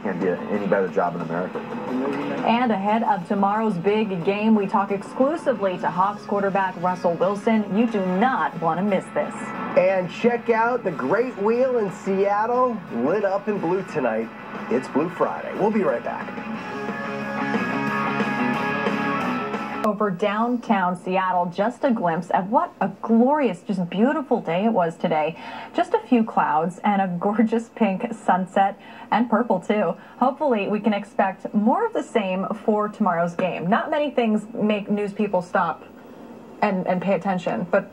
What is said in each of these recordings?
Can't be any better job in America. And ahead of tomorrow's big game, we talk exclusively to Hawks quarterback Russell Wilson. You do not want to miss this. And check out the Great Wheel in Seattle, lit up in blue tonight. It's Blue Friday. We'll be right back. Over downtown Seattle, just a glimpse at what a glorious, just beautiful day it was today. Just a few clouds and a gorgeous pink sunset, and purple too. Hopefully we can expect more of the same for tomorrow's game. Not many things make news people stop and pay attention, but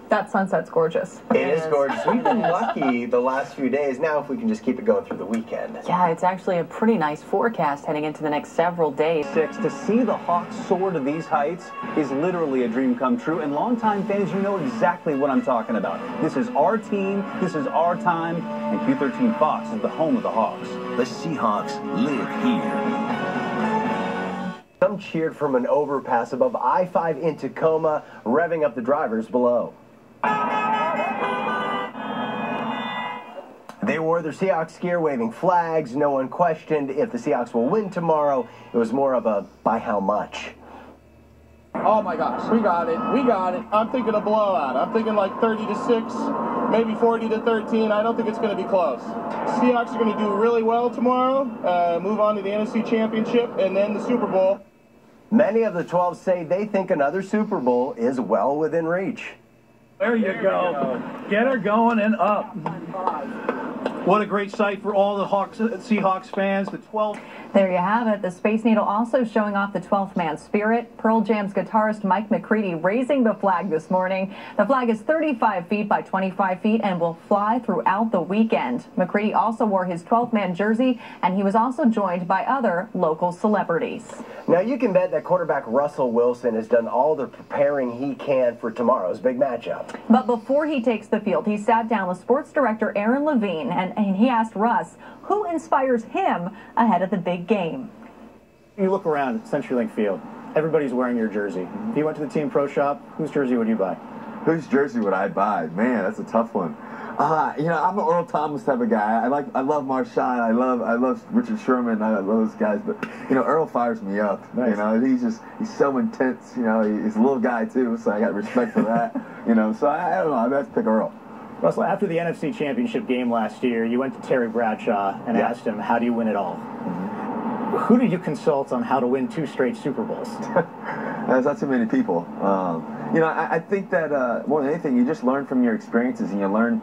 that sunset's gorgeous. It is gorgeous. We've been lucky the last few days. Now if we can just keep it going through the weekend. Yeah, it's actually a pretty nice forecast heading into the next several days. To see the Hawks soar to these heights is literally a dream come true, and longtime fans, you know exactly what I'm talking about. This is our team, this is our time, and Q13 Fox is the home of the Hawks. The Seahawks live here. Some cheered from an overpass above I-5 in Tacoma, revving up the drivers below. They wore their Seahawks gear, waving flags. No one questioned if the Seahawks will win tomorrow. It was more of a by how much. Oh my gosh, we got it. We got it. I'm thinking a blowout. I'm thinking like 30-6, maybe 40-13. I don't think it's going to be close. Seahawks are going to do really well tomorrow, move on to the NFC Championship, and then the Super Bowl. Many of the 12 say they think another Super Bowl is well within reach. There you go. Get her going and up. What a great sight for all the Seahawks fans. The 12th. There you have it. The Space Needle also showing off the 12th man spirit. Pearl Jam's guitarist Mike McCready raising the flag this morning. The flag is 35 feet by 25 feet and will fly throughout the weekend. McCready also wore his 12th man jersey, and he was also joined by other local celebrities. Now you can bet that quarterback Russell Wilson has done all the preparing he can for tomorrow's big matchup. But before he takes the field, he sat down with sports director Aaron Levine, and he asked Russ who inspires him ahead of the big game. You look around at CenturyLink Field, everybody's wearing your jersey. If you went to the team pro shop, whose jersey would you buy? Whose jersey would I buy? Man, that's a tough one. You know, I'm an Earl Thomas type of guy. I love Marshawn. I love Richard Sherman. I love those guys. But you know, Earl fires me up. Nice. You know, he's so intense. You know, he's a little guy too, so I got respect for that. You know, so I don't know. I'd have to pick Earl. Russell, after the NFC Championship game last year, you went to Terry Bradshaw and asked him, how do you win it all? Who did you consult on how to win 2 straight Super Bowls? There's not too many people. You know, I think that more than anything, you just learn from your experiences, and you learn,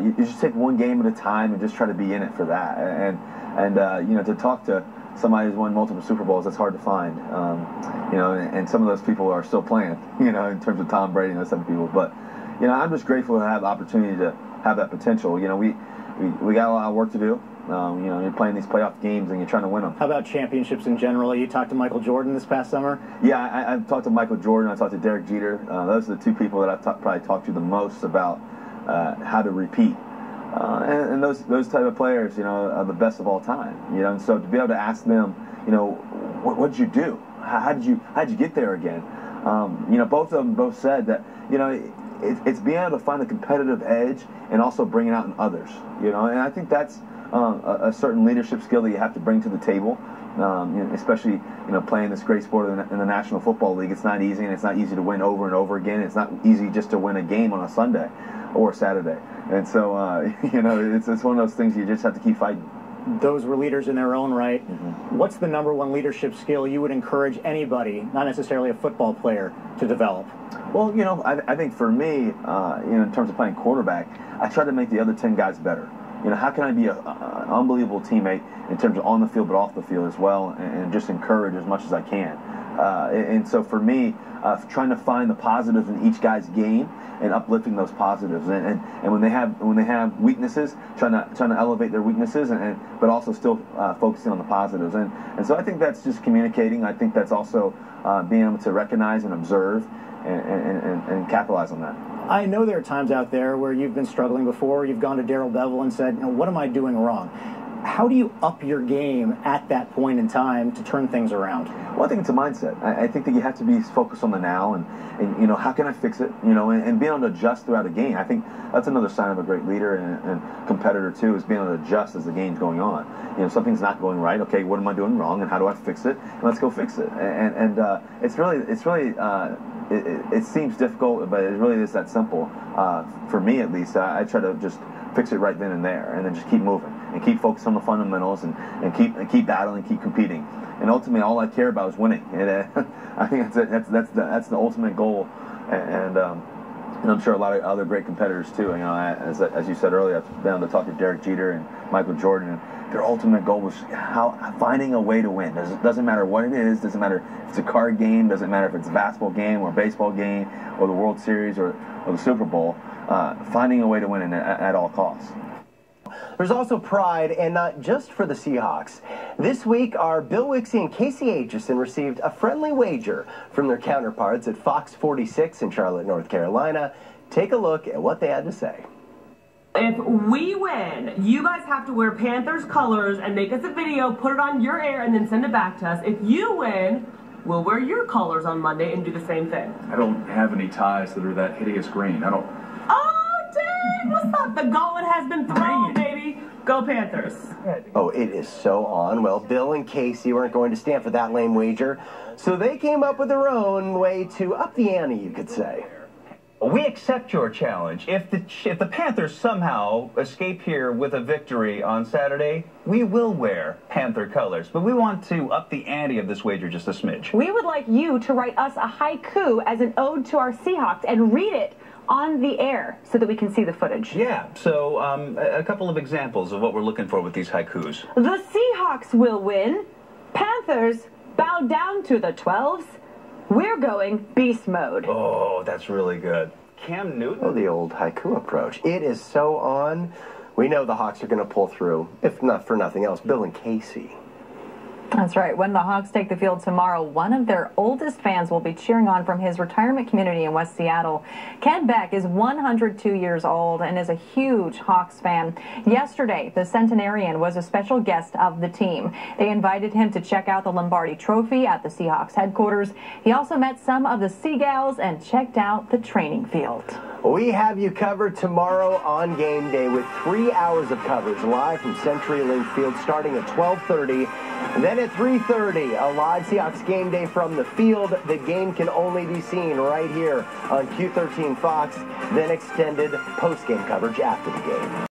you just take one game at a time and just try to be in it for that. And you know, to talk to somebody who's won multiple Super Bowls, that's hard to find. You know, and some of those people are still playing, you know, in terms of Tom Brady and those type of people. But you know, I'm just grateful to have the opportunity to have that potential. You know, we got a lot of work to do. You know, you're playing these playoff games and you're trying to win them. How about championships in general? You talked to Michael Jordan this past summer? Yeah, I've talked to Michael Jordan. I talked to Derek Jeter. Those are the 2 people that I've probably talked to the most about how to repeat. And those type of players, you know, are the best of all time. You know, and so to be able to ask them, you know, what did you do? How did you get there again? You know, both of them said that, you know, it's being able to find a competitive edge and also bring it out in others, you know, and I think that's a certain leadership skill that you have to bring to the table, you know, especially, you know, playing this great sport in the National Football League. It's not easy, and it's not easy to win over and over again. It's not easy just to win a game on a Sunday or Saturday, and so, you know, it's one of those things you just have to keep fighting. Those were leaders in their own right. What's the #1 leadership skill you would encourage anybody, not necessarily a football player, to develop? Well, you know, I think for me, you know, in terms of playing quarterback, I try to make the other 10 guys better. You know, how can I be an unbelievable teammate in terms of on the field but off the field as well, and just encourage as much as I can. And so for me, trying to find the positives in each guy's game and uplifting those positives, and when they have weaknesses, trying to elevate their weaknesses, but also still focusing on the positives. And so I think that's just communicating. I think that's also being able to recognize and observe and capitalize on that. I know there are times out there where you've been struggling before. You've gone to Darrell Bevell and said, you know, what am I doing wrong? How do you up your game at that point in time to turn things around? Well, I think it's a mindset. I think that you have to be focused on the now and you know, how can I fix it? You know, and being able to adjust throughout a game. I think that's another sign of a great leader and competitor too, is being able to adjust as the game's going on. You know, something's not going right. Okay, what am I doing wrong, and how do I fix it? And let's go fix it. And it's really it seems difficult, but it really is that simple. For me, at least, I try to just fix it right then and there, and then just keep moving and keep focused on the fundamentals and keep battling, keep competing. And ultimately, all I care about is winning. And I think that's the ultimate goal. And I'm sure a lot of other great competitors too. You know, as you said earlier, I've been able to talk to Derek Jeter and Michael Jordan, and their ultimate goal was finding a way to win. Doesn't matter what it is. Doesn't matter if it's a card game. Doesn't matter if it's a basketball game or a baseball game or the World Series or the Super Bowl. Finding a way to win at all costs. There's also pride, and not just for the Seahawks. This week, our Bill Wixie and Casey Aitchison received a friendly wager from their counterparts at Fox 46 in Charlotte, North Carolina. Take a look at what they had to say. If we win, you guys have to wear Panthers colors and make us a video, put it on your air, and then send it back to us. If you win, we'll wear your colors on Monday and do the same thing. I don't have any ties that are that hideous green. I don't... Oh, dang! What's up? The gauntlet has been thrown, baby. Go Panthers. Oh, it is so on. Well, Bill and Casey weren't going to stand for that lame wager, so they came up with their own way to up the ante, you could say. We accept your challenge. If the Panthers somehow escape here with a victory on Saturday, we will wear Panther colors. But we want to up the ante of this wager just a smidge. We would like you to write us a haiku as an ode to our Seahawks and read it on the air so that we can see the footage. Yeah, so a couple of examples of what we're looking for with these haikus. The Seahawks will win. Panthers bow down to the 12s. We're going beast mode. Oh, that's really good. Cam Newton? Oh, the old haiku approach. It is so on. We know the Hawks are going to pull through, if not for nothing else. Bill and Casey. That's right. When the Hawks take the field tomorrow, one of their oldest fans will be cheering on from his retirement community in West Seattle. Ken Beck is 102 years old and is a huge Hawks fan. Yesterday, the centenarian was a special guest of the team. They invited him to check out the Lombardi Trophy at the Seahawks headquarters. He also met some of the Seagulls and checked out the training field. We have you covered tomorrow on game day with 3 hours of coverage live from CenturyLink Field starting at 12:30. Then at 3:30, a live Seahawks game day from the field. The game can only be seen right here on Q13 Fox, then extended post-game coverage after the game.